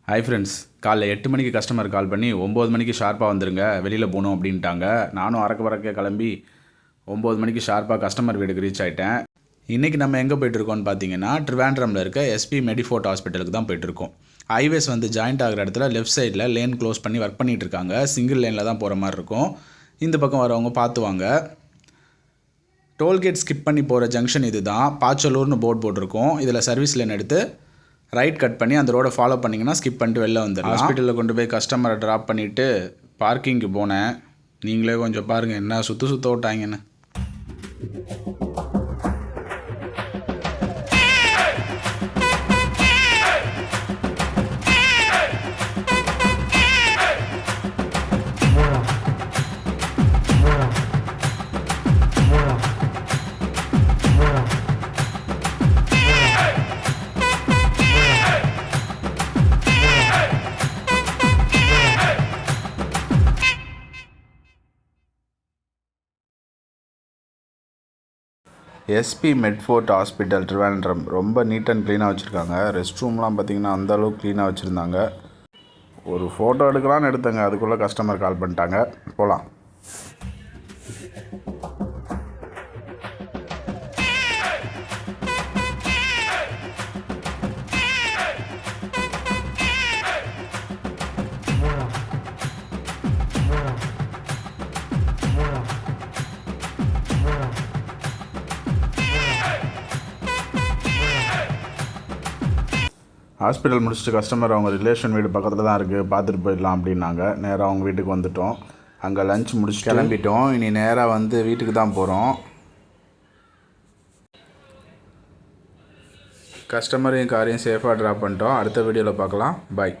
Hi friends, காலைல 8 மணிக்கு customer கால் பண்ணி 9 மணிக்கு ஷார்ப்பாக வந்துருங்க, வெளியில் போகணும் அப்படின்ட்டாங்க. நானும் அறக்க கிளம்பி 9 மணிக்கு ஷார்ப்பாக கஸ்டமர் வீடுக்கு ரீச் ஆகிட்டேன். இன்றைக்கி நம்ம எங்கே போய்ட்டுருக்கோம்னு பார்த்தீங்கன்னா, ட்ரிவாண்ட்ரமில் இருக்க எஸ்பி மெடிஃபோர்ட் ஹாஸ்பிட்டலுக்கு தான் போய்ட்டுருக்கோம். ஹைவேஸ் ஜாயிண்ட் ஆகிற இடத்துல லெஃப்ட் சைடில் லேன் க்ளோஸ் பண்ணி ஒர்க் பண்ணிகிட்டு இருக்காங்க. சிங்கிள் லேனில் தான் போகிற மாதிரி இருக்கும். இந்த பக்கம் வரவங்க பார்த்துவாங்க. டோல்கேட் ஸ்கிப் பண்ணி போகிற ஜங்ஷன் இது தான். பாச்சலூர்னு போர்டு போட்டிருக்கோம். இதில் சர்வீஸ் லேன் எடுத்து ரைட் கட் பண்ணி அந்த ரோடை ஃபாலோ பண்ணிங்கன்னா ஸ்கிப் பண்ணிட்டு வெளில வந்துடலாம். ஹாஸ்பிட்டலில் கொண்டு போய் கஸ்டமரை ட்ராப் பண்ணிவிட்டு பார்க்கிங்க்கு போனேன். நீங்களே கொஞ்சம் பாருங்கள் என்ன சுற்ற விட்டாங்கன்னு. எஸ்பி மெட்ஃபோர்ட் ஹாஸ்பிட்டல் ட்ரிவாண்ட்ரம் ரொம்ப நீட் அண்ட் க்ளீனாக வச்சுருக்காங்க. ரெஸ்ட் ரூம்லாம் பார்த்திங்கன்னா அந்தளவுக்கு க்ளீனாக வச்சுருந்தாங்க. ஒரு ஃபோட்டோ எடுக்கலான்னு எடுத்தங்க, அதுக்குள்ளே கஸ்டமர் கால் பண்ணிட்டாங்க. போகலாம். ஹாஸ்பிட்டல் முடிச்சுட்டு கஸ்டமர் அவங்க ரிலேஷன் வீடு பக்கத்தில் தான் இருக்குது, பார்த்துட்டு போயிடலாம் அப்படின்னாங்க. நேராக அவங்க வீட்டுக்கு வந்துவிட்டோம். அங்கே லஞ்ச் முடிச்சுட்டு கிளம்பிட்டோம். இனி நேராக வீட்டுக்கு தான் போகிறோம். கஸ்டமரையும் காரையும் சேஃபாக ட்ராப் பண்ணிட்டோம். அடுத்த வீடியோவில் பார்க்கலாம். பாய்.